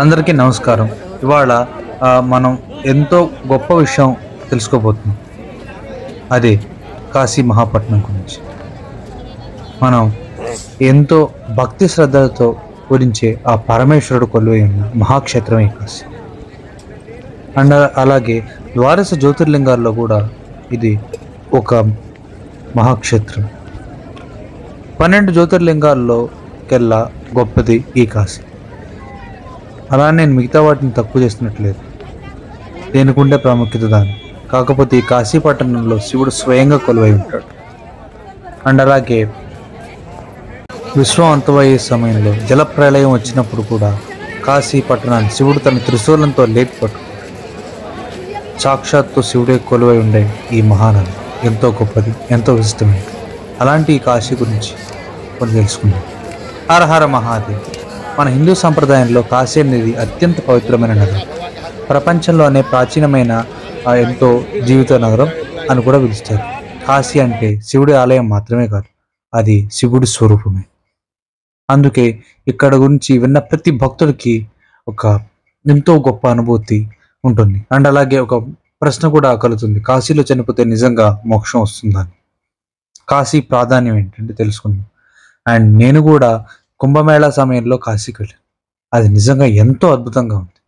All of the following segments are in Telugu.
అందరికీ నమస్కారం. ఇవాళ మనం ఎంతో గొప్ప విషయం తెలుసుకోబోతున్నాం. అదే కాశీ మహాపట్నం గురించి. మనం ఎంతో భక్తి శ్రద్ధలతో పూజించే ఆ పరమేశ్వరుడు కొలువై ఉన్న మహాక్షేత్రమే కాశీ. అండ్ అలాగే ద్వాదశ జ్యోతిర్లింగాల్లో కూడా ఇది ఒక మహాక్షేత్రం. 12 జ్యోతిర్లింగాల్లో కెల్లా గొప్పది ఈ కాశీ. అలా నేను మిగతా వాటిని తక్కువ చేస్తున్నట్లేదు, దేనికుండే ప్రాముఖ్యత దాన్ని. కాకపోతే ఈ కాశీ పట్టణంలో శివుడు స్వయంగా కొలువై ఉంటాడు. అండ్ అలాగే విశ్వం అంతమయ్యే సమయంలో జలప్రళయం వచ్చినప్పుడు కూడా కాశీ పట్టణాన్ని శివుడు తన త్రిశూలంతో లేపి పట్టుకుంటాడు. సాక్షాత్తు శివుడే కొలువై ఉండే ఈ మహానది ఎంతో గొప్పది, ఎంతో విశిష్టమైనది. అలాంటి ఈ కాశీ గురించి కొన్ని తెలుసుకుందాం. హర హర మహాదేవ్. మన హిందూ సంప్రదాయంలో కాశీ అనేది అత్యంత పవిత్రమైన నగరం. ప్రపంచంలోనే ప్రాచీనమైన ఎంతో జీవిత నగరం అని కూడా పిలుస్తారు. కాశీ అంటే శివుడి ఆలయం మాత్రమే కాదు, అది శివుడి స్వరూపమే. అందుకే ఇక్కడ గురించి విన్న ప్రతి భక్తుడికి ఒక ఎంతో గొప్ప అనుభూతి ఉంటుంది. అండ్ అలాగే ఒక ప్రశ్న కూడా కలుగుతుంది, కాశీలో చనిపోతే నిజంగా మోక్షం వస్తుందని. కాశీ ప్రాధాన్యం ఏంటంటే తెలుసుకుందాం. అండ్ నేను కూడా కుంభమేళా సమయంలో కాశీకి వెళ్ళాను. అది నిజంగా ఎంతో అద్భుతంగా ఉంది.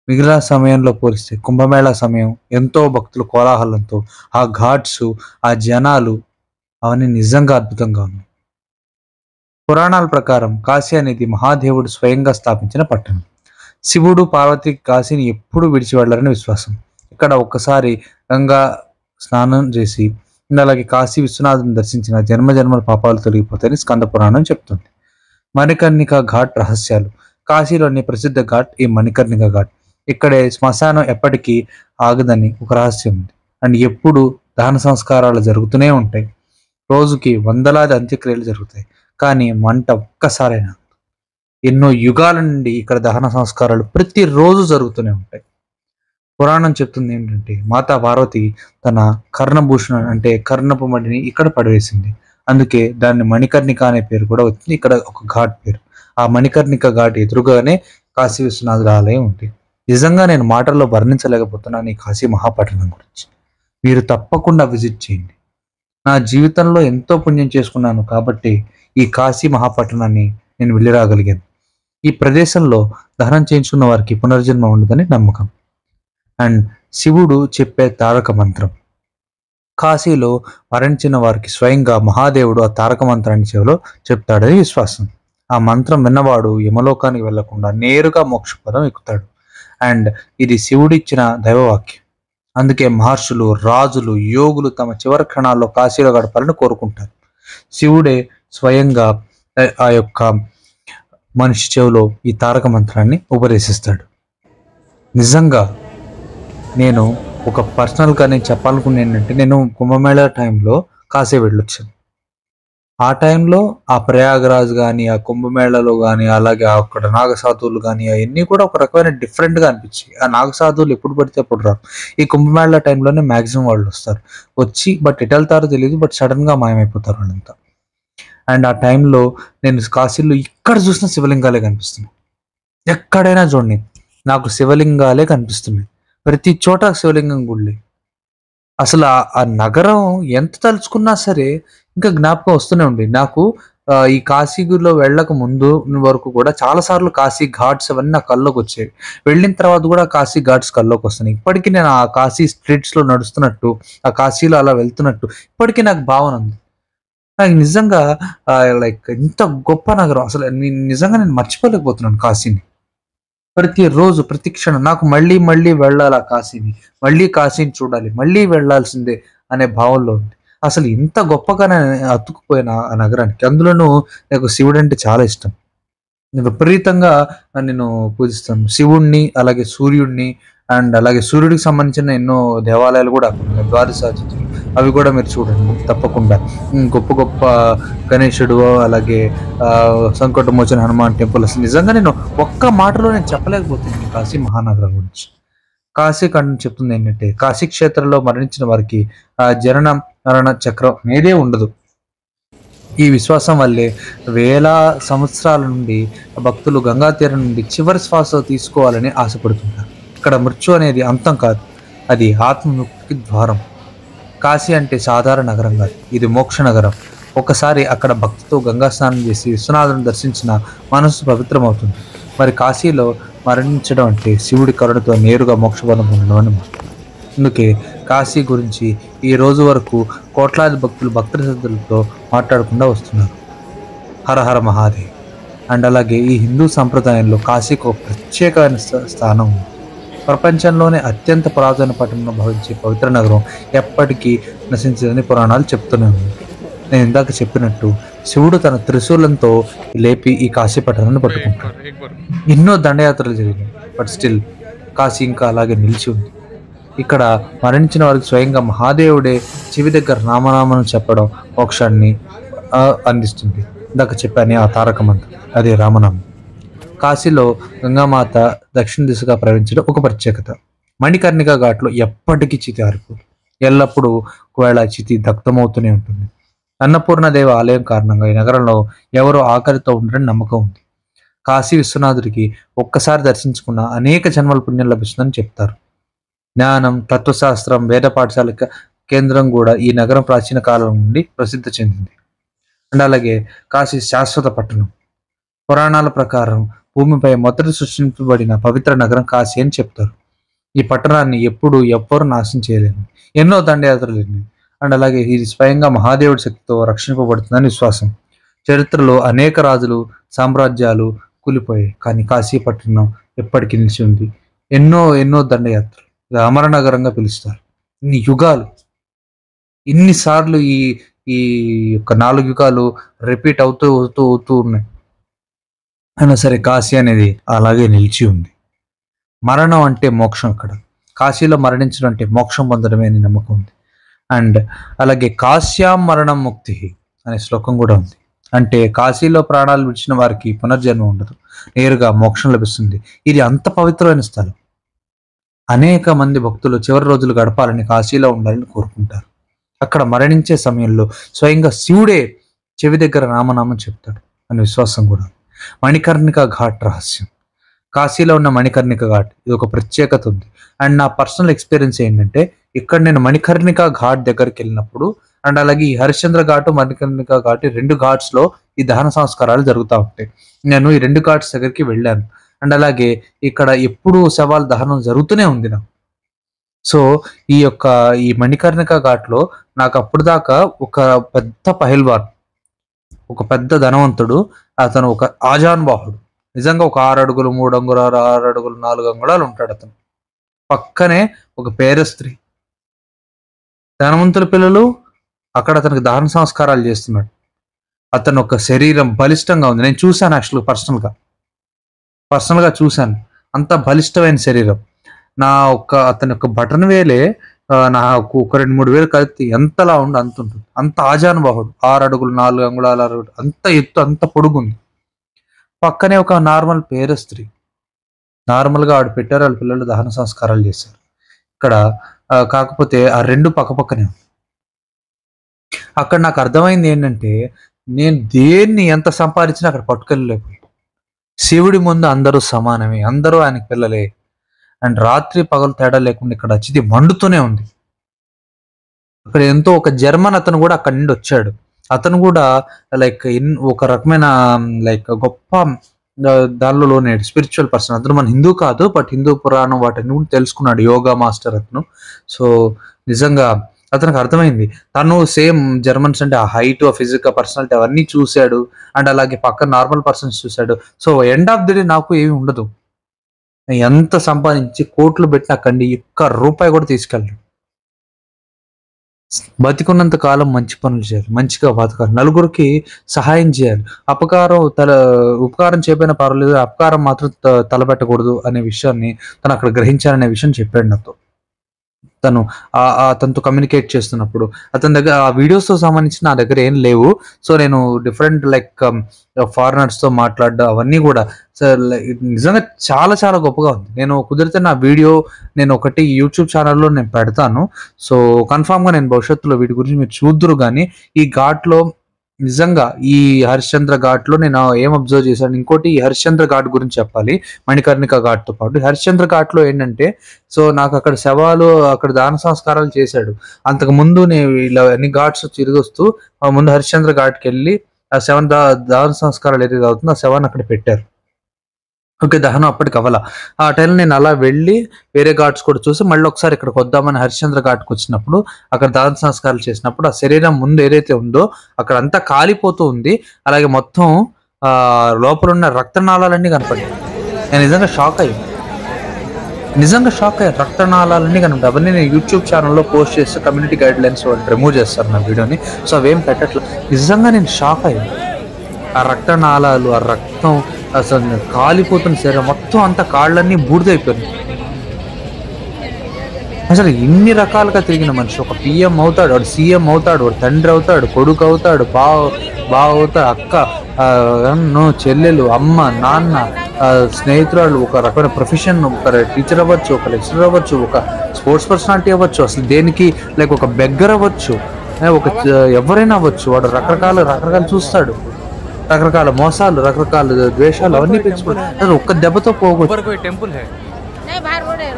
మిగిలిన సమయంలో పోలిస్తే కుంభమేళా సమయం ఎంతో భక్తుల కోలాహలంతో, ఆ ఘాట్స్, ఆ జనాలు, అవన్నీ నిజంగా అద్భుతంగా ఉన్నాయి. పురాణాల ప్రకారం కాశీ అనేది మహాదేవుడు స్వయంగా స్థాపించిన పట్టణం. శివుడు పార్వతి కాశీని ఎప్పుడూ విడిచి వెళ్ళారని విశ్వాసం. ఇక్కడ ఒక్కసారి గంగా స్నానం చేసి అలాగే కాశీ విశ్వనాథుని దర్శించిన జన్మజన్మల పాపాలు తొలగిపోతాయని స్కంద పురాణం చెప్తుంది. మణికర్ణిక ఘాట్ రహస్యాలు. కాశీలోని ప్రసిద్ధ ఘాట్ ఈ మణికర్ణిక ఘాట్. ఇక్కడే శ్మశానం ఎప్పటికీ ఆగదని ఒక రహస్యం ఉంది. అండ్ ఎప్పుడు దహన సంస్కారాలు జరుగుతూనే ఉంటాయి. రోజుకి వందలాది అంత్యక్రియలు జరుగుతాయి, కానీ మంట ఒక్కసారైనా. ఎన్నో యుగాల నుండి ఇక్కడ దహన సంస్కారాలు ప్రతిరోజు జరుగుతూనే ఉంటాయి. పురాణం చెప్తుంది ఏంటంటే మాతా పార్వతి తన కర్ణభూషణ అంటే కర్ణపు మడిని ఇక్కడ పడవేసింది. అందుకే దాన్ని మణికర్ణిక అనే పేరు కూడా వచ్చింది. ఇక్కడ ఒక ఘాట్ పేరు. ఆ మణికర్ణిక ఘాట్ ఎదురుగానే కాశీ విశ్వనాథుల ఆలయం ఉంది. నిజంగా నేను మాటల్లో వర్ణించలేకపోతున్నాను ఈ కాశీ మహాపట్టణం గురించి. మీరు తప్పకుండా విజిట్ చేయండి. నా జీవితంలో ఎంతో పుణ్యం చేసుకున్నాను కాబట్టి ఈ కాశీ మహాపట్టణాన్ని నేను వెళ్ళి రాగలిగాను. ఈ ప్రదేశంలో దహనం చేయించుకున్న వారికి పునర్జన్మ ఉండదని నమ్మకం. అండ్ శివుడు చెప్పే తారక మంత్రం. కాశీలో మరణించిన వారికి స్వయంగా మహాదేవుడు ఆ తారక మంత్రాన్ని చెవిలో చెప్తాడని విశ్వాసం. ఆ మంత్రం విన్నవాడు యమలోకానికి వెళ్లకుండా నేరుగా మోక్షపదం ఎక్కుతాడు. అండ్ ఇది శివుడిచ్చిన దైవవాక్యం. అందుకే మహర్షులు, రాజులు, యోగులు తమ చివరి క్షణాల్లో కాశీలో గడపాలని కోరుకుంటారు. శివుడే స్వయంగా ఆ యొక్క మనిషి చెవిలో ఈ తారక మంత్రాన్ని ఉపదేశిస్తాడు. నిజంగా నేను ఒక పర్సనల్గా నేను చెప్పాలనుకున్న ఏంటంటే, నేను కుంభమేళా టైంలో కాశీ వెళ్ళొచ్చాను. ఆ టైంలో ఆ ప్రయాగరాజ్ కానీ, ఆ కుంభమేళాలో కానీ, అలాగే అక్కడ నాగసాధువులు కానీ, అవన్నీ కూడా ఒక రకమైన డిఫరెంట్గా అనిపించాయి. ఆ నాగసాధువులు ఎప్పుడు పడితే అప్పుడు రారు. ఈ కుంభమేళా టైంలోనే మ్యాక్సిమం వాళ్ళు వస్తారు. వచ్చి బట్ ఎటు వెళ్తారో తెలియదు, బట్ సడన్గా మాయమైపోతారు వాళ్ళంతా. అండ్ ఆ టైంలో నేను కాశీలో ఇక్కడ చూసిన శివలింగాలే కనిపిస్తున్నాయి. ఎక్కడైనా చూడండి నాకు శివలింగాలే కనిపిస్తున్నాయి. ప్రతి చోట శివలింగం గుళ్ళే. అసలు ఆ నగరం ఎంత తలుచుకున్నా సరే ఇంకా జ్ఞాపకం వస్తూనే ఉంది నాకు. ఈ కాశీలో వెళ్ళక ముందు వరకు కూడా చాలాసార్లు కాశీ ఘాట్స్ అవన్నీ నా కల్లోకి వచ్చేవి. వెళ్ళిన తర్వాత కూడా కాశీ ఘాట్స్ కల్లోకి వస్తున్నాయి. ఇప్పటికీ నేను ఆ కాశీ స్ట్రీట్స్లో నడుస్తున్నట్టు, ఆ కాశీలో అలా వెళ్తున్నట్టు ఇప్పటికీ నాకు భావన ఉంది. నాకు నిజంగా లైక్ ఇంత గొప్ప నగరం అసలు నిజంగా నేను మర్చిపోలేకపోతున్నాను కాశీని. ప్రతిరోజు ప్రతి క్షణం నాకు మళ్ళీ మళ్ళీ వెళ్ళాలి ఆ కాశీని, మళ్ళీ కాశీని చూడాలి, మళ్ళీ వెళ్ళాల్సిందే అనే భావంలో ఉంది. అసలు ఇంత గొప్పగా అతుక్కుపోయిన ఆ నగరానికి. అందులోనూ నాకు శివుడు అంటే చాలా ఇష్టం. నేను విపరీతంగా నేను పూజిస్తాను శివుణ్ణి, అలాగే సూర్యుడిని. అండ్ అలాగే సూర్యుడికి సంబంధించిన ఎన్నో దేవాలయాలు కూడా అక్కడ ఉన్నాయి, ద్వాదశాతిథులు. అవి కూడా మీరు చూడండి తప్పకుండా. గొప్ప గొప్ప గణేశుడు, అలాగే సంకటమోచన హనుమాన్ టెంపుల్. అసలు నిజంగా నేను ఒక్క మాటలో నేను చెప్పలేకపోతున్నాను కాశీ మహానగరం గురించి. కాశీ ఖండం చెప్తుంది ఏంటంటే, కాశీ క్షేత్రంలో మరణించిన వారికి జనన మరణ చక్రం అనేదే ఉండదు. ఈ విశ్వాసం వల్లే వేల సంవత్సరాల నుండి భక్తులు గంగా తీరం నుండి చివరి శ్వాస తీసుకోవాలని ఆశపడుతుంటారు. ఇక్కడ మృత్యు అనేది అంతం కాదు, అది ఆత్మముక్తికి ద్వారం. కాశీ అంటే సాధారణ నగరం కాదు, ఇది మోక్ష నగరం. ఒకసారి అక్కడ భక్తితో గంగా స్నానం చేసి విశ్వనాథుని దర్శించిన మనసు పవిత్రమవుతుంది. మరి కాశీలో మరణించడం అంటే శివుడి కరుణతో నేరుగా మోక్షపదం పొందడం అని. అందుకే కాశీ గురించి ఈ రోజు వరకు కోట్లాది భక్తులు భక్తి శ్రద్ధలతో మాట్లాడకుండా వస్తున్నారు. హర హర మహాదేవ్. అండ్ అలాగే ఈ హిందూ సంప్రదాయంలో కాశీకి ఒక ప్రత్యేకమైన స్థానం ఉంది. ప్రపంచంలోనే అత్యంత పురాతన పట్టణంలో భావించే పవిత్ర నగరం ఎప్పటికీ నశించదని పురాణాలు చెప్తూనే ఉంది. నేను ఇందాక చెప్పినట్టు శివుడు తన త్రిశూలంతో లేపి ఈ కాశీ పట్టణాన్ని పట్టుకుంటాడు. ఎన్నో దండయాత్రలు జరిగినాయి, బట్ స్టిల్ కాశీ ఇంకా అలాగే నిలిచి ఉంది. ఇక్కడ మరణించిన వారికి స్వయంగా మహాదేవుడే చెవి దగ్గర రామనామను చెప్పడం మోక్షాన్ని అందిస్తుంది. ఇందాక చెప్పాను ఆ తారక మంత్రం, అదే రామనామం. కాశీలో గంగామాత దక్షిణ దిశగా ప్రవహించడం ఒక ప్రత్యేకత. మణికర్ణిక ఘాట్లో ఎప్పటికీ చితి ఆరిపోదు, ఎల్లప్పుడూ ఒకవేళ చితి దగ్ధమవుతూనే ఉంటుంది. అన్నపూర్ణదేవి ఆలయం కారణంగా ఈ నగరంలో ఎవరో ఆకలితో ఉండరని నమ్మకం ఉంది. కాశీ విశ్వనాథుడికి ఒక్కసారి దర్శించుకున్న అనేక జన్మల పుణ్యం లభిస్తుందని చెప్తారు. జ్ఞానం, తత్వశాస్త్రం, వేద పాఠశాల కేంద్రం కూడా ఈ నగరం ప్రాచీన కాలం నుండి ప్రసిద్ధి చెందింది. అండ్ అలాగే కాశీ శాశ్వత పట్టణం. పురాణాల ప్రకారం భూమిపై మొదటి సృష్టించబడిన పవిత్ర నగరం కాశీ అని చెప్తారు. ఈ పట్టణాన్ని ఎవ్వరు నాశనం చేయలేరు. ఎన్నో దండయాత్రలు ఎన్ని. అండ్ అలాగే ఇది స్వయంగా మహాదేవుడి శక్తితో రక్షింపబడుతుందని విశ్వాసం. చరిత్రలో అనేక రాజులు, సామ్రాజ్యాలు కూలిపోయాయి, కానీ కాశీ పట్టణం ఎప్పటికీ నిలిచి ఉంది. ఎన్నో దండయాత్రలు, అమర నగరంగా పిలుస్తారు. ఇన్ని యుగాలు, ఇన్నిసార్లు ఈ ఈ యొక్క 4 యుగాలు రిపీట్ అవుతూ ఉన్నాయి. అయినా సరే కాశీ అనేది అలాగే నిలిచి ఉంది. మరణం అంటే మోక్షం. అక్కడ కాశీలో మరణించడం అంటే మోక్షం పొందడమే అని నమ్మకం ఉంది. అండ్ అలాగే కాశ్యాం మరణం ముక్తి అనే శ్లోకం కూడా ఉంది. అంటే కాశీలో ప్రాణాలు విడిచిన వారికి పునర్జన్మ ఉండదు, నేరుగా మోక్షం లభిస్తుంది. ఇది అంత పవిత్రమైన స్థలం. అనేక మంది భక్తులు చివరి రోజులు గడపాలని కాశీలో ఉండాలని కోరుకుంటారు. అక్కడ మరణించే సమయంలో స్వయంగా శివుడే చెవి దగ్గర రామనామం చెప్తాడు అనే విశ్వాసం కూడా. మణికర్ణిక ఘాట్ రహస్యం. కాశీలో ఉన్న మణికర్ణిక ఘాట్ ఇది ఒక ప్రత్యేకత ఉంది. అండ్ నా పర్సనల్ ఎక్స్పీరియన్స్ ఏంటంటే, ఇక్కడ నేను మణికర్ణిక ఘాట్ దగ్గరికి వెళ్ళినప్పుడు, అండ్ అలాగే ఈ హరిశ్చంద్ర ఘాటు, మణికర్ణిక ఘాట్, ఈ 2 ఘాట్స్లో ఈ దహన సంస్కారాలు జరుగుతూ ఉంటాయి. నేను ఈ 2 ఘాట్స్ దగ్గరికి వెళ్ళాను. అండ్ అలాగే ఇక్కడ ఎప్పుడు శవాల దహనం జరుగుతూనే ఉంది నాకు. సో ఈ మణికర్ణిక ఘాట్లో నాకు అప్పుడు దాకా ఒక పెద్ద పహిల్వాన్, ఒక పెద్ద ధనవంతుడు, అతను ఒక ఆజానుబాహుడు, నిజంగా ఒక 6 అడుగులు 3 అంగుళాలు 6 అడుగులు 4 అంగుళాలు ఉంటాడు అతను. పక్కనే ఒక పేద స్త్రీ, ధనవంతుల పిల్లలు అక్కడ అతనికి దహన సంస్కారాలు చేస్తున్నాడు. అతను ఒక శరీరం బలిష్టంగా ఉంది. నేను చూశాను, యాక్చువల్గా పర్సనల్గా చూశాను. అంత బలిష్టమైన శరీరం. అతని యొక్క బటన్ వేలే నాకు ఒక 2-3 వేలు కలిపి ఎంతలా ఉండి అంత ఉంటుంది. అంత ఆజానుబాహుడు, 6 అడుగులు 4 అంగుళాలు 6 అడుగులు, అంత ఎత్తు, అంత పొడుగుంది. పక్కనే ఒక నార్మల్ పేద స్త్రీ, నార్మల్గా ఆవిడ పెట్టారు, వాళ్ళ పిల్లలు దహన సంస్కారాలు చేశారు ఇక్కడ. కాకపోతే ఆ 2 పక్కపక్కనే. అక్కడ నాకు అర్థమైంది ఏంటంటే, నేను దేన్ని ఎంత సంపాదించినా అక్కడ పట్టుకెళ్ళలేకపోయి. శివుడి ముందు అందరూ సమానమే, అందరూ ఆయనకి పిల్లలే. అండ్ రాత్రి పగలు తేడా లేకుండా ఇక్కడ చితి మండుతూనే ఉంది. అక్కడ ఒక జర్మన్ అతను కూడా అక్కడి నుండి వచ్చాడు. అతను కూడా ఒక రకమైన గొప్ప దానిలోనే స్పిరిచువల్ పర్సన్. అతను మన హిందూ కాదు, బట్ హిందూ పురాణం వాటిని కూడా తెలుసుకున్నాడు, యోగా మాస్టర్ అతను. సో నిజంగా అతనికి అర్థమైంది. తను సేమ్ జర్మన్స్ అంటే ఆ హైట్, ఆ ఫిజిక్, ఆ పర్సనాలిటీ అవన్నీ చూశాడు. అండ్ అలాగే పక్కన నార్మల్ పర్సన్స్ చూశాడు. So end of the day నాకు ఏమి ఉండదు, ఎంత సంపాదించి కోట్లు పెట్టిన అక్కడి ₹1 కూడా తీసుకెళ్ళాడు. బతికున్నంత కాలం మంచి పనులు చేయాలి, మంచిగా బతకాలి, నలుగురికి సహాయం చేయాలి. ఉపకారం చేయకపోయినా పర్వాలేదు, అపకారం మాత్రం తలపెట్టకూడదు అనే విషయాన్ని తను అక్కడ గ్రహించాలనే విషయం చెప్పాడు నాతో. అతనితో కమ్యూనికేట్ చేస్తున్నప్పుడు అతని దగ్గర ఆ వీడియోస్తో సంబంధించి నా దగ్గర ఏం లేవు. సో నేను డిఫరెంట్ ఫారినర్స్తో మాట్లాడడం అవన్నీ కూడా నిజంగా చాలా చాలా గొప్పగా ఉంది. నేను కుదిరితే నా వీడియో నేను ఒకటి యూట్యూబ్ ఛానల్లో నేను పెడతాను. సో కన్ఫామ్గా నేను భవిష్యత్తులో వీటి గురించి మీరు చూద్దురు. కానీ ఈ ఘాట్లో నిజంగా ఈ హరిశ్చంద్ర ఘాట్లో నేను ఏం అబ్జర్వ్ చేశాను, ఇంకోటి ఈ హరిశ్చంద్ర ఘాట్ గురించి చెప్పాలి మణికర్ణిక ఘాట్తో పాటు. హరిశ్చంద్ర ఘాట్లో ఏంటంటే, సో నాకు అక్కడ శవాలు అక్కడ దాన సంస్కారాలు చేశాడు. అంతకు ముందు నేను ఇలా అన్ని ఘాట్స్ తిరిగి వస్తూ ముందు హరిశ్చంద్ర ఘాట్కి వెళ్ళి ఆ శవం దాన సంస్కారాలు ఏదైతే అవుతుందో ఆ శవాన్ని అక్కడ పెట్టారు. ఓకే, దహనం అప్పటికి అవ్వాల. ఆ టైంలో నేను అలా వెళ్ళి వేరే ఘాట్స్ కూడా చూసి మళ్ళీ ఒకసారి ఇక్కడికి వద్దామని హరిశ్చంద్ర ఘాట్కి వచ్చినప్పుడు అక్కడ దాన సంస్కారాలు చేసినప్పుడు ఆ శరీరం ముందు ఏదైతే ఉందో అక్కడ అంతా కాలిపోతూ ఉంది. అలాగే మొత్తం లోపల ఉన్న రక్తనాళాలన్నీ కనపడ్డాయి. నేను నిజంగా షాక్ అయ్యాను. రక్తనాళాలన్నీ కనపడ్డాయి. అవన్నీ నేను యూట్యూబ్ ఛానల్లో పోస్ట్ చేస్తే కమ్యూనిటీ గైడ్ లైన్స్ వాళ్ళు రిమూవ్ చేస్తారు నా వీడియోని. సో అవేం పెట్టట్లేదు. నిజంగా నేను షాక్ అయ్యాను. ఆ రక్తనాళాలు, ఆ రక్తం అసలు కాలిపోతున్న శరీరం మొత్తం అంతా కాళ్ళన్నీ బూడిదైపోయింది. అసలు ఇన్ని రకాలుగా తిరిగిన మనిషి ఒక పిఎం అవుతాడు, వాడు సీఎం అవుతాడు, వాడు తండ్రి అవుతాడు, కొడుకు అవుతాడు, బావ అవుతాడు, అక్క, చెల్లెలు, అమ్మ, నాన్న, స్నేహితురాలు, ఒక రకమైన ప్రొఫెషన్, ఒక టీచర్ అవ్వచ్చు, ఒక లెక్చరర్ అవ్వచ్చు, ఒక స్పోర్ట్స్ పర్సనాలిటీ అవ్వచ్చు, అసలు దేనికి లైక్ ఒక బెగ్గర్ అవ్వచ్చు, ఒక ఎవరైనా అవ్వచ్చు. వాడు రకరకాలు చూస్తాడు. రకరకాల మోసాలు, రకరకాల ద్వేషాలు అవన్నీ పెంచుకుంటారు. ఒక్క దెబ్బతో పోగొట్టు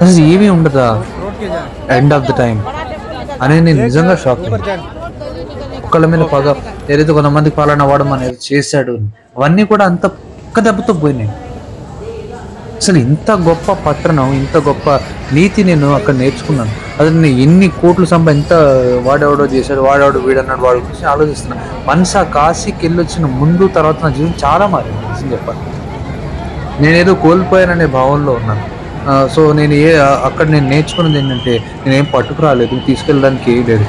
అసలు ఏమీ ఉండదా ఎండ్ ఆఫ్ ద టైం అనేది నేను నిజంగా షాక్. ఒక్కళ్ళ మీద పగ ఏదైతే కొంతమందికి పాలన వాడడం అనేది చేశాడు, అవన్నీ కూడా అంత ఒక్క దెబ్బతో పోయినాయి. అసలు ఇంత గొప్ప పట్టణం, ఇంత గొప్ప నీతి నేను అక్కడ నేర్చుకున్నాను. అది నేను ఎన్ని కోట్లు ఇంత వాడెవడో చేశాడు, వాడెవడో వీడన్నాడు, వాడు గురించి ఆలోచిస్తున్నాను. మనసా కాశీకి వెళ్ళి వచ్చిన ముందు తర్వాత నా జీవితం చాలా మారింది. నిజం చెప్పాలి, నేనేదో కోల్పోయాననే భావనలో ఉన్నాను. సో నేను అక్కడ నేను నేర్చుకున్నది ఏంటంటే, నేనేం పట్టుకురాలేదు, తీసుకెళ్ళడానికి ఏం లేదు.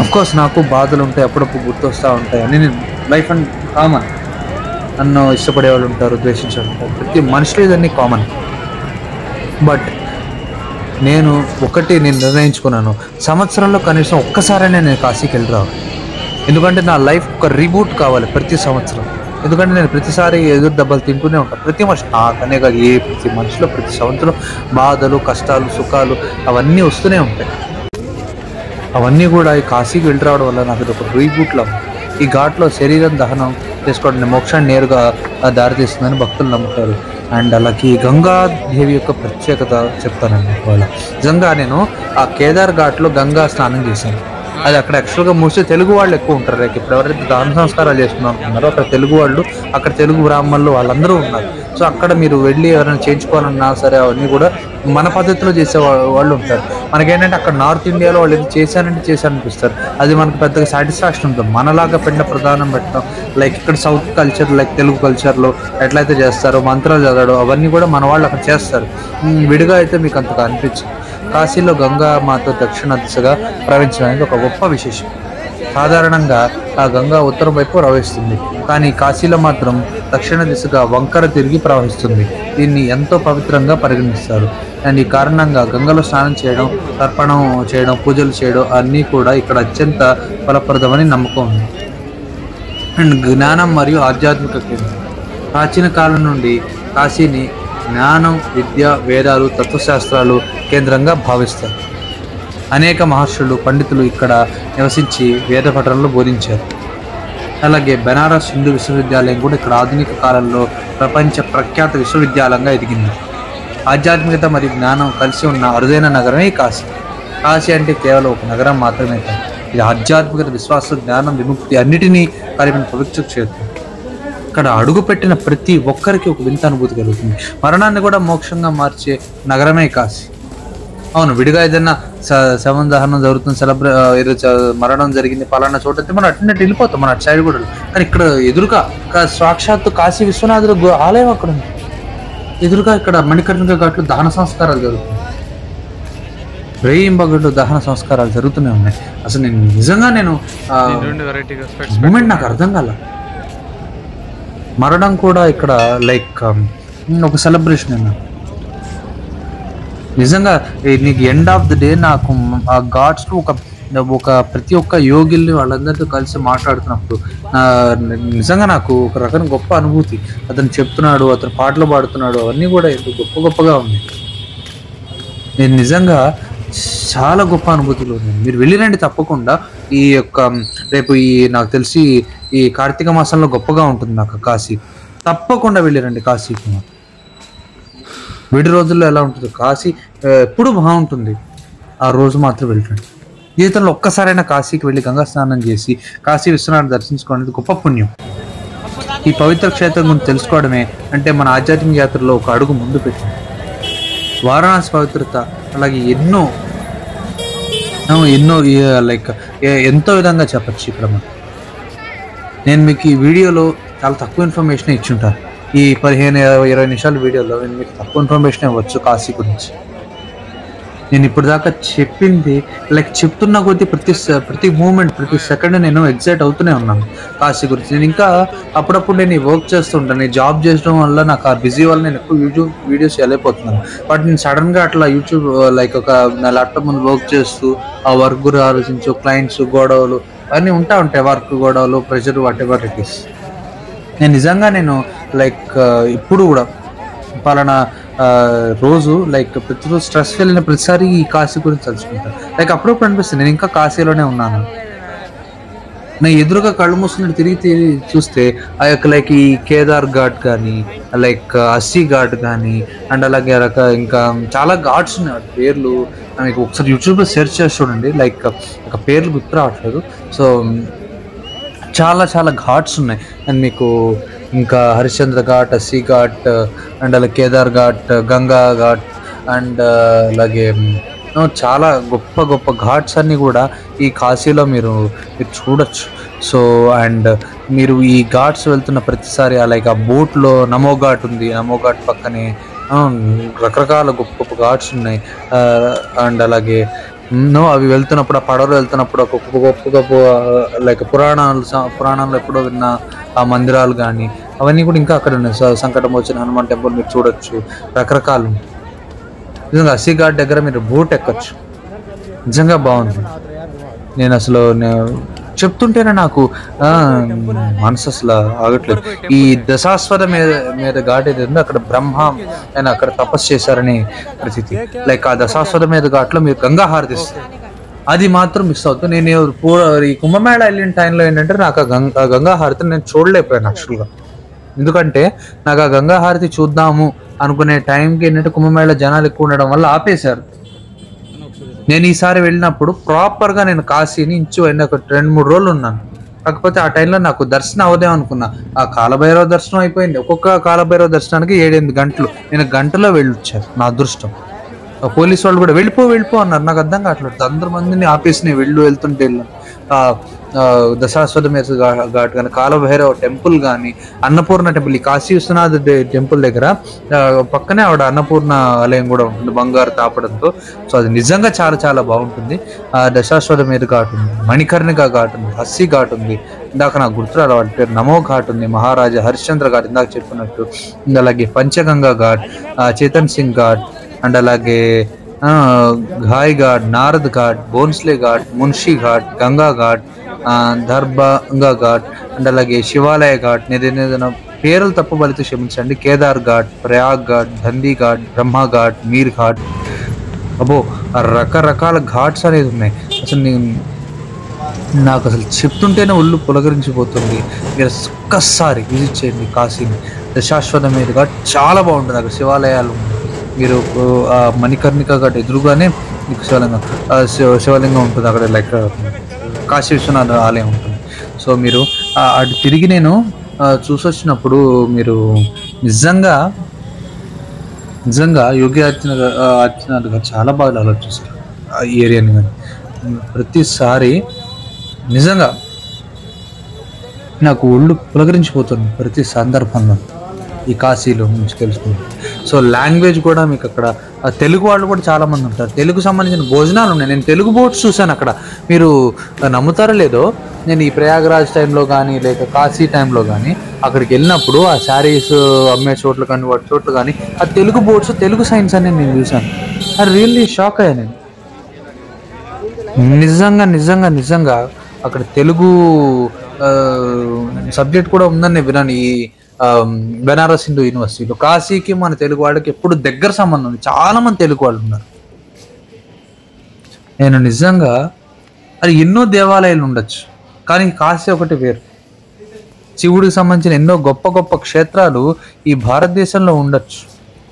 అఫ్కోర్స్ నాకు బాధలు ఉంటాయి, అప్పుడప్పుడు గుర్తొస్తూ ఉంటాయి అని. నేను లైఫ్ అండ్ కామన్, నన్ను ఇష్టపడే వాళ్ళు ఉంటారు, ద్వేషించే వాళ్ళు ఉంటారు, ప్రతి మనుషులు ఇదన్నీ కామన్. బట్ నేను నిర్ణయించుకున్నాను, సంవత్సరంలో కనీసం ఒక్కసారైనా నేను కాశీకి వెళ్ళి రావాలి. ఎందుకంటే నా లైఫ్ ఒక రీబూట్ కావాలి ప్రతి సంవత్సరం. ఎందుకంటే నేను ప్రతిసారి ఎదురు దెబ్బలు తింటూనే ఉంటాను. ప్రతి మనిషి నాకనే కాదు, ప్రతి మనిషిలో ప్రతి సంవత్సరం బాధలు, కష్టాలు, సుఖాలు అవన్నీ వస్తూనే ఉంటాయి. అవన్నీ కూడా ఈ కాశీకి వెళ్ళి రావడం వల్ల నాకు ఇది ఒక రీబూట్లో ఈ ఘాట్లో శరీరం దహనం చేసుకోవడం మోక్షాన్ని నేరుగా దారితీస్తుందని భక్తులు నమ్ముతారు. అండ్ అలాగే గంగాదేవి యొక్క ప్రత్యేకత చెప్తానండి. వాళ్ళ నిజంగా నేను ఆ కేదార్ ఘాట్లో గంగా స్నానం చేశాను. అది అక్కడ యాక్చువల్గా మోస్ట్లీ తెలుగు వాళ్ళు ఎక్కువ ఉంటారు. లైక్ ఇప్పుడు ఎవరైతే దాన సంస్కారాలు చేస్తున్నాం అనుకున్నారో అక్కడ తెలుగు వాళ్ళు, అక్కడ తెలుగు బ్రాహ్మణులు వాళ్ళందరూ ఉన్నారు. సో అక్కడ మీరు వెళ్ళి ఎవరైనా చేయించుకోవాలన్నా సరే అవన్నీ కూడా మన పద్ధతిలో చేసే వాళ్ళు ఉంటారు. మనకేంటంటే అక్కడ నార్త్ ఇండియాలో వాళ్ళు ఏది చేశారనిపిస్తారు. అది మనకు పెద్దగా సాటిస్ఫాక్షన్ ఉంటుంది. మనలాగా పిండ ప్రధానం పెట్టడం, లైక్ ఇక్కడ సౌత్ కల్చర్, లైక్ తెలుగు కల్చర్లో ఎట్లయితే చేస్తారో మంత్రాలు చదవడం అవన్నీ కూడా మన వాళ్ళు అక్కడ చేస్తారు. విడిగా అయితే మీకు అంతగా అనిపించదు. కాశీలో గంగా మాత దక్షిణ దిశగా ప్రవహించడానికి ఒక గొప్ప విశేషం. సాధారణంగా ఆ గంగా ఉత్తరం వైపు ప్రవహిస్తుంది, కానీ కాశీలో మాత్రం దక్షిణ దిశగా వంకర తిరిగి ప్రవహిస్తుంది. దీన్ని ఎంతో పవిత్రంగా పరిగణిస్తారు. అండ్ ఈ కారణంగా గంగలో స్నానం చేయడం, తర్పణం చేయడం, పూజలు చేయడం అన్నీ కూడా ఇక్కడ అత్యంత ఫలప్రదమని నమ్మకం ఉంది. అండ్ జ్ఞానం మరియు ఆధ్యాత్మిక కేంద్రం. ప్రాచీన కాలం నుండి కాశీని జ్ఞానం, విద్య, వేదాలు, తత్వశాస్త్రాలు కేంద్రంగా భావిస్తారు. అనేక మహర్షులు, పండితులు ఇక్కడ నివసించి వేద పఠనంలో బోధించారు. అలాగే బెనారస్ హిందూ విశ్వవిద్యాలయం కూడా ఇక్కడ ఆధునిక కాలంలో ప్రపంచ ప్రఖ్యాత విశ్వవిద్యాలయంగా ఎదిగింది. ఆధ్యాత్మికత మరియు జ్ఞానం కలిసి ఉన్న అరుదైన నగరమే కాశీ. కాశీ అంటే కేవలం ఒక నగరం మాత్రమే కాదు, ఇది ఆధ్యాత్మికత, విశ్వాసం, జ్ఞానం, విముక్తి అన్నిటినీ కలిపిన పవిత్ర క్షేత్రం. ఇక్కడ అడుగుపెట్టిన ప్రతి ఒక్కరికి ఒక వింత అనుభూతి కలుగుతుంది. మరణాన్ని కూడా మోక్షంగా మార్చే నగరమే కాశీ. అవును, విడిగా ఏదైనా శవం దహనం జరుగుతుంది, మరణం జరిగింది పలానా చోట అయితే మనం అటు వెళ్ళిపోతాం, మన అటు సైడ్ కూడా. కానీ ఇక్కడ ఎదురుగా సాక్షాత్తు కాశీ విశ్వనాథుడు ఆలయం అక్కడ ఉంది. ఎదురుగా ఇక్కడ మణికర్ణిక ఘాట్లో దహన సంస్కారాలు జరుగుతుంది. రేయింబగళ్ళు దహన సంస్కారాలు జరుగుతూనే ఉన్నాయి. అసలు నేను నిజంగా మూమెంట్ నాకు అర్థం కాల. మరణం కూడా ఇక్కడ లైక్ ఒక సెలబ్రేషన్ అన్నారు. నిజంగా నీకు ఎండ్ ఆఫ్ ది డే నాకు ఆ గాడ్స్లో ఒక ప్రతి ఒక్క యోగిల్ని వాళ్ళందరితో కలిసి మాట్లాడుతున్నప్పుడు నిజంగా నాకు ఒక రకమైన గొప్ప అనుభూతి. అతను చెప్తున్నాడు, అతను పాటలు పాడుతున్నాడు, అవన్నీ కూడా ఎంతో గొప్పగా ఉంది. నేను నిజంగా చాలా గొప్ప అనుభూతులు ఉన్నాయి. మీరు వెళ్ళిరండి తప్పకుండా. ఈ యొక్క రేపు నాకు తెలిసి ఈ కార్తీక మాసంలో గొప్పగా ఉంటుంది నాకు కాశీ. తప్పకుండా వెళ్ళిరండి కాశీకి. విడి రోజుల్లో ఎలా ఉంటుంది కాశీ ఎప్పుడు బాగుంటుంది, ఆ రోజు మాత్రం వెళ్ళండి. జీవితంలో ఒక్కసారైనా కాశీకి వెళ్ళి గంగా స్నానం చేసి కాశీ విశ్వనాథ్ దర్శించుకోవడానికి గొప్ప పుణ్యం. ఈ పవిత్ర క్షేత్రం గురించి తెలుసుకోవడమే అంటే మన ఆధ్యాత్మిక యాత్రలో ఒక అడుగు ముందు పెట్టింది. వారణాసి పవిత్రత అలాగే ఎన్నో లైక్ ఎంతో విధంగా చెప్పచ్చు. ఇక్కడ నేను మీకు ఈ వీడియోలో చాలా తక్కువ ఇన్ఫర్మేషన్ ఇచ్చుంటాను. ఈ 15-20 నిమిషాల వీడియోలో నేను మీకు తక్కువ ఇన్ఫర్మేషన్ ఇవ్వచ్చు కాశీ గురించి. నేను ఇప్పుడు దాకా చెప్పింది లైక్ చెప్తున్నా కొద్దీ ప్రతి మూమెంట్ ప్రతి సెకండ్ నేను ఎగ్జైట్ అవుతూనే ఉన్నాను కాశీ గురించి. నేను ఇంకా అప్పుడప్పుడు నేను వర్క్ చేస్తుంటాను. నేను జాబ్ చేయడం వల్ల నాకు ఆ బిజీ వల్ల నేను ఎక్కువ యూట్యూబ్ వీడియోస్ వెళ్ళిపోతున్నాను. బట్ నేను సడన్గా అట్లా యూట్యూబ్ లైక్ నా ల్యాప్టాప్ ముందు వర్క్ చేస్తూ ఆ వర్క్ గురించి ఆలోచించు, క్లయింట్స్ గొడవలు అన్నీ ఉంటాయి, వర్క్ గొడవలు, pressure, what ever it is. నేను నిజంగా లైక్ ఇప్పుడు కూడా పలానా రోజు లైక్ ప్రతిరోజు స్ట్రెస్ వెళ్ళిన ప్రతిసారి ఈ కాశీ గురించి తలుచుకుంటాను. లైక్ అప్పుడప్పుడు అనిపిస్తుంది నేను ఇంకా కాశీలోనే ఉన్నాను. నా ఎదురుగా కళ్ళు మూసుకున్నట్టు తిరిగి చూస్తే ఆ యొక్క లైక్ ఈ కేదార్ ఘాట్ కానీ లైక్ అస్సీ ఘాట్ కానీ అండ్ అలాగే ఇంకా చాలా ఘాట్స్ ఉన్నాయి. పేర్లు మీకు ఒకసారి యూట్యూబ్లో సెర్చ్ చేసి చూడండి. లైక్ ఒక పేర్లు గుర్తు రావట్లేదు. సో చాలా చాలా ఘాట్స్ ఉన్నాయి. అండ్ మీకు ఇంకా హరిశ్చంద్ర ఘాట్, అస్సీ ఘాట్ అండ్ అలాగే కేదార్ ఘాట్, గంగా ఘాట్ అండ్ అలాగే చాలా గొప్ప గొప్ప ఘాట్స్ అన్నీ కూడా ఈ కాశీలో మీరు చూడొచ్చు. సో అండ్ మీరు ఈ ఘాట్స్ వెళ్తున్న ప్రతిసారి లైక్ ఆ బోట్లో నమో ఘాట్ ఉంది, నమో ఘాట్ పక్కనే రకరకాల గొప్ప గొప్ప ఘాట్స్ ఉన్నాయి. అండ్ అలాగే అవి వెళ్తున్నప్పుడు ఆ పడవలు వెళ్తున్నప్పుడు గొప్ప గొప్ప గొప్ప లైక్ పురాణాల్లో ఎప్పుడో విన్న ఆ మందిరాలు కానీ అవన్నీ కూడా ఇంకా అక్కడ ఉన్నాయి. సంకటమోచన హనుమాన్ టెంపుల్ మీరు చూడొచ్చు, రకరకాలు. నిజంగా అస్సీ ఘాట్ దగ్గర మీరు బోట్ ఎక్కొచ్చు, నిజంగా బాగుంది. నేను అసలు చెప్తుంటేనే నాకు మనసు అసలు ఆగట్లేదు. ఈ దశాశ్వత మీద ఘాట్ ఏది ఉందో అక్కడ బ్రహ్మ ఆయన అక్కడ తపస్సు చేశారని ప్రతీతి. లైక్ ఆ దశాశ్వత మీద ఘాట్లో మీరు గంగా హారతి ఇస్తారు, అది మాత్రం మిస్ అవుతుంది. నేను ఈ కుంభమేళ వెళ్ళిన టైంలో ఏంటంటే నాకు ఆ గంగా హారతి నేను చూడలేకపోయాను యాక్చువల్గా. ఎందుకంటే నాకు ఆ గంగా హారతి చూద్దాము అనుకునే టైంకి ఏంటంటే కుంభమేళ జనాలు ఎక్కువ ఉండడం వల్ల ఆపేశారు. నేను ఈసారి వెళ్ళినప్పుడు ప్రాపర్గా నేను కాశీని ఒక 2-3 రోజులు ఉన్నాను. కాకపోతే ఆ టైంలో నాకు దర్శనం అవదేమో అనుకున్నా. ఆ కాలభైరవ దర్శనం అయిపోయింది. ఒక్కొక్క కాలభైరవ దర్శనానికి 7-8 గంటలు. నేను గంటలో వెళ్ళొచ్చాను, నా అదృష్టం. పోలీసు వాళ్ళు కూడా వెళ్ళిపో అన్నారు. నాకు అర్థం కావట్లేదు. 100 మందిని ఆపేసి నేను వెళ్తుంటే వెళ్ళాను. దశాశ్వత మీద ఘాట్ కానీ, కాలభైరవ టెంపుల్ కానీ, అన్నపూర్ణ టెంపుల్, ఈ కాశీ విశ్వనాథ్ టెంపుల్ దగ్గర పక్కనే ఆవిడ అన్నపూర్ణ ఆలయం కూడా ఉంటుంది బంగారు తాపడంతో. సో అది నిజంగా చాలా చాలా బాగుంటుంది. దశాశ్వత మీద ఘాట్ ఉంది, మణికర్ణిక ఘాట్ ఉంది, హస్సీ ఘాట్ ఉంది, ఇందాక నాకు గుర్తురాలి వాటి పేరు, నమో ఘాట్ ఉంది, మహారాజా హరిశ్చంద్ర ఘాట్ ఇందాక చెప్పినట్టు, అలాగే పంచగంగా ఘాట్, చేతన్ సింగ్ ఘాట్ అండ్ అలాగే ఘాయ్ ఘాట్, నారద్ ఘాట్, బోన్స్లే ఘాట్, మున్షి ఘాట్, గంగా ఘాట్, దర్భంగా ఘాట్ అండ్ అలాగే శివాలయ ఘాట్. ఏదైనా పేర్లు తప్పుబలితే క్షమించండి. కేదార్ ఘాట్, ప్రయాగ్ ఘాట్, ధందీ ఘాట్, బ్రహ్మ ఘాట్, మీర్ ఘాట్, అబ్బో రకరకాల ఘాట్స్ అనేది ఉన్నాయి. అసలు నాకు అసలు చెప్తుంటేనే ఒళ్ళు పులకరించిపోతుంది. మీరు ఒక్కసారి విజిట్ చేయండి కాశీని. దశాశ్వత మీద ఘాట్ చాలా బాగుంటుంది. అక్కడ శివాలయాలు మీరు మణికర్ణిక ఘాట్ ఎదురుగానే మీకు శివలింగం ఉంటుంది. అక్కడ లైక్ కాశీ విశ్వనాథ ఆలయం ఉంటుంది. సో మీరు అటు తిరిగి నేను చూసొచ్చినప్పుడు మీరు నిజంగా యోగి ఆదిత్యనాథ్ గారు చాలా బాగా ఆలోచిస్తారు ఆ ఏరియాని. కానీ ప్రతిసారి నిజంగా నాకు ఒళ్ళు పులకరించిపోతుంది ప్రతి సందర్భంలో ఈ కాశీలో నుంచి తెలుసుకుంటాం. సో లాంగ్వేజ్ కూడా మీకు అక్కడ తెలుగు వాళ్ళు కూడా చాలామంది ఉంటారు. తెలుగు సంబంధించిన భోజనాలు ఉన్నాయి. నేను తెలుగు బోట్స్ చూశాను అక్కడ. మీరు నమ్ముతారో లేదో, నేను ఈ ప్రయాగరాజ్ టైంలో కానీ లేక కాశీ టైంలో కానీ అక్కడికి వెళ్ళినప్పుడు ఆ శారీస్ అమ్మే చోట్ల కానీ వాటి చోట్ల కానీ ఆ తెలుగు బోట్స్, తెలుగు సైన్స్ అని నేను చూశాను. అది రియల్లీ షాక్ అయ్యా నేను. నిజంగా అక్కడ తెలుగు సబ్జెక్ట్ కూడా ఉందని విన్నాను. ఈ బెనారస్ హిందూ యూనివర్సిటీలో కాశీకి మన తెలుగు వాళ్ళకి ఎప్పుడు దగ్గర సంబంధం ఉంది. చాలా మంది తెలుగు వాళ్ళు ఉన్నారు. నేను నిజంగా అది ఎన్నో దేవాలయాలు ఉండొచ్చు, కానీ కాశీ ఒకటి వేరు. శివుడికి సంబంధించిన ఎన్నో గొప్ప గొప్ప క్షేత్రాలు ఈ భారతదేశంలో ఉండొచ్చు,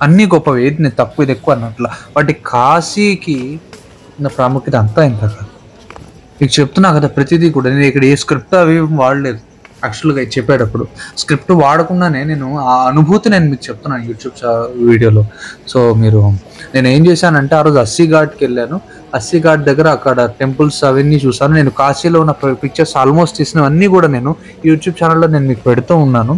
అన్నీ గొప్పవి, ఏది నేను తక్కువ ఇది ఎక్కువ అన్నట్ల. వాటి కాశీకి ఉన్న ప్రాముఖ్యత అంతా ఇంకా కాదు. మీకు చెప్తున్నా కదా, ప్రతిదీ కూడా నేను ఇక్కడ ఏ స్క్రిప్ట్ అవి వాడలేదు. యాక్చువల్గా చెప్పేటప్పుడు స్క్రిప్ట్ వాడకుండానే నేను ఆ అనుభూతి నేను మీకు చెప్తున్నాను యూట్యూబ్ వీడియోలో. సో నేను ఏం చేశానంటే, ఆ రోజు అస్సీ ఘాట్కి వెళ్ళాను. అస్సీ ఘాట్ దగ్గర అక్కడ టెంపుల్స్ అవన్నీ చూసాను. నేను కాశీలో ఉన్న పిక్చర్స్ ఆల్మోస్ట్ తీసినవన్నీ కూడా నేను యూట్యూబ్ ఛానల్లో నేను మీకు పెడుతూ ఉన్నాను.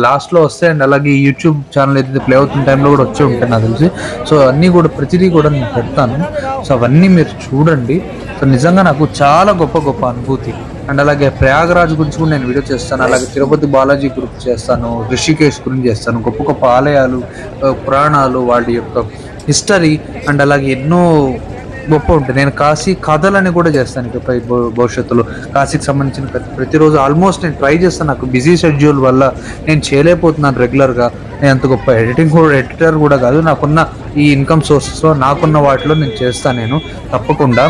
లాస్ట్లో వస్తాయి, అండ్ అలాగే ఈ యూట్యూబ్ ఛానల్ ఏదైతే ప్లే అవుతున్న టైంలో కూడా వచ్చి ఉంటాయి నాకు తెలిసి. సో అన్నీ కూడా ప్రతిదీ కూడా నేను పెడతాను. సో అవన్నీ మీరు చూడండి. సో నిజంగా నాకు చాలా గొప్ప గొప్ప అనుభూతి. అండ్ అలాగే ప్రయాగరాజ్ గురించి కూడా నేను వీడియో చేస్తాను. అలాగే తిరుపతి బాలాజీ గురించి చేస్తాను, ఋషికేశ్ గురించి చేస్తాను. గొప్ప గొప్ప ఆలయాలు, పురాణాలు, వాళ్ళ యొక్క హిస్టరీ, అండ్ అలాగే ఎన్నో గొప్ప ఉంటుంది. నేను కాశీ కథలని కూడా చేస్తాను ఇకపై భవిష్యత్తులో. కాశీకి సంబంధించిన ప్రతిరోజు ఆల్మోస్ట్ నేను ట్రై చేస్తాను. నాకు బిజీ షెడ్యూల్ వల్ల నేను చేయలేకపోతున్నాను రెగ్యులర్గా. నేను అంత గొప్ప ఎడిటర్ కూడా కాదు. నాకున్న ఈ ఇన్కమ్ సోర్సెస్లో నాకున్న వాటిలో నేను చేస్తాను నేను తప్పకుండా.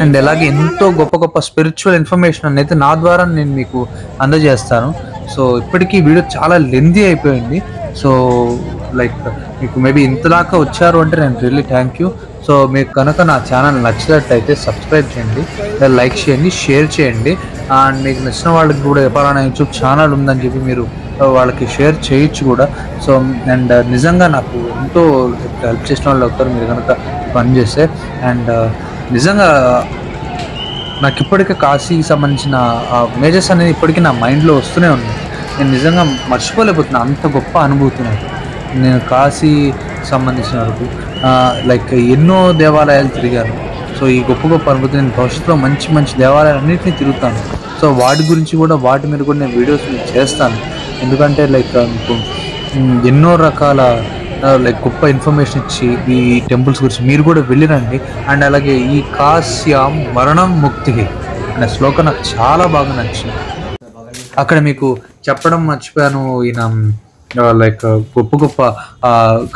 అండ్ అలాగే ఎంతో గొప్ప గొప్ప స్పిరిచువల్ ఇన్ఫర్మేషన్ అనేది నా ద్వారా నేను మీకు అందజేస్తాను. సో ఇప్పటికీ వీడియో చాలా లెంతీ అయిపోయింది. సో మీకు మేబీ ఇంతదాకా వచ్చారు అంటే నేను రియల్లీ థ్యాంక్ యూ. సో మీకు కనుక నా ఛానల్ నచ్చినట్టయితే సబ్స్క్రైబ్ చేయండి, లైక్ చేయండి, షేర్ చేయండి. అండ్ మీకు నచ్చిన వాళ్ళకి కూడా ఎప్పుడైనా యూట్యూబ్ ఛానల్ ఉందని చెప్పి మీరు వాళ్ళకి షేర్ చేయొచ్చు కూడా. సో అండ్ నిజంగా నాకు ఎంతో హెల్ప్ చేసిన వాళ్ళు అవుతారు మీరు కనుక పని చేస్తే. అండ్ నిజంగా నాకు ఇప్పటికే కాశీకి సంబంధించిన మేజర్స్ అనేది ఇప్పటికీ నా మైండ్లో వస్తూనే ఉన్నాయి. నేను నిజంగా మర్చిపోలేకపోతున్నాను, అంత గొప్ప అనుభూతి నాకు. నేను కాశీ సంబంధించిన వరకు ఎన్నో దేవాలయాలు తిరిగాను. సో ఈ గొప్ప గొప్ప అనుభూతి నేను భవిష్యత్తులో మంచి మంచి దేవాలయాలు అన్నింటినీ తిరుగుతాను. సో వాటి గురించి కూడా వాటి మీద కూడా నేను వీడియోస్ చేస్తాను. ఎందుకంటే మీకు ఎన్నో రకాల గొప్ప ఇన్ఫర్మేషన్ ఇచ్చి ఈ టెంపుల్స్ గురించి మీరు కూడా వెళ్ళిరండి. అండ్ అలాగే ఈ కాశ్యాం మరణం ముక్తి అనే శ్లోకం నాకు చాలా బాగా నచ్చింది. అక్కడ మీకు చెప్పడం మర్చిపోయాను, ఈయన గొప్ప గొప్ప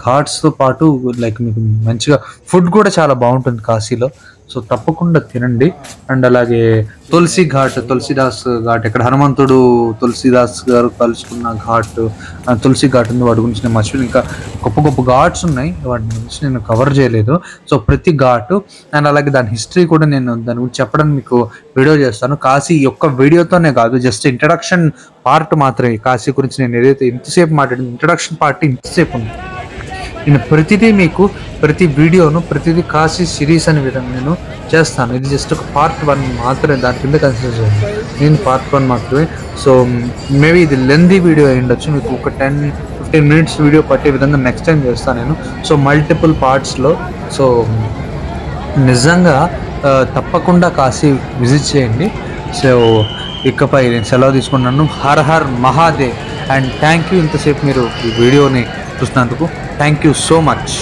ఘాట్స్తో పాటు మీకు మంచిగా ఫుడ్ కూడా చాలా బాగుంటుంది కాశీలో. సో తప్పకుండా తినండి. అండ్ అలాగే తులసిదాస్ ఘాట్, ఇక్కడ హనుమంతుడు తులసిదాస్ గారు కలుసుకున్న ఘాట్, తులసి ఘాట్ ఉంది. వాటి గురించి నేను మర్చిపోయి ఇంకా గొప్ప గొప్ప ఘాట్స్ ఉన్నాయి, వాటి గురించి నేను కవర్ చేయలేదు. సో ప్రతి ఘాటు అండ్ అలాగే దాని హిస్టరీ కూడా నేను దాని గురించి చెప్పడానికి మీకు వీడియో చేస్తాను. కాశీ యొక్క వీడియోతోనే కాదు, జస్ట్ ఇంట్రడక్షన్ పార్ట్ మాత్రమే. కాశీ గురించి నేను ఏదైతే ఇంతసేపు మాట్లాడింది ఇంట్రడక్షన్ పార్ట్ ఇంతసేపు ఉంది. నేను ప్రతిదీ మీకు ప్రతి వీడియోను ప్రతిదీ కాశీ సిరీస్ అనే విధంగా నేను చేస్తాను. ఇది జస్ట్ ఒక పార్ట్ 1 మాత్రమే, దాని కింద కన్సిడర్ చేయండి. నేను పార్ట్ 1 మాత్రమే. సో మేబీ ఇది లెందీ వీడియో అయి ఉండొచ్చు, మీకు ఒక 10-15 మినిట్స్ వీడియో పట్టే విధంగా నెక్స్ట్ టైం చేస్తాను నేను. So multiple పార్ట్స్లో. సో నిజంగా తప్పకుండా కాశీ విజిట్ చేయండి. సో ఇకపై నేను సెలవు తీసుకున్నాను. Her her Mahadev. And thank you ఇంతసేపు మీరు ఈ వీడియోని చూసినందుకు. Thank you so much.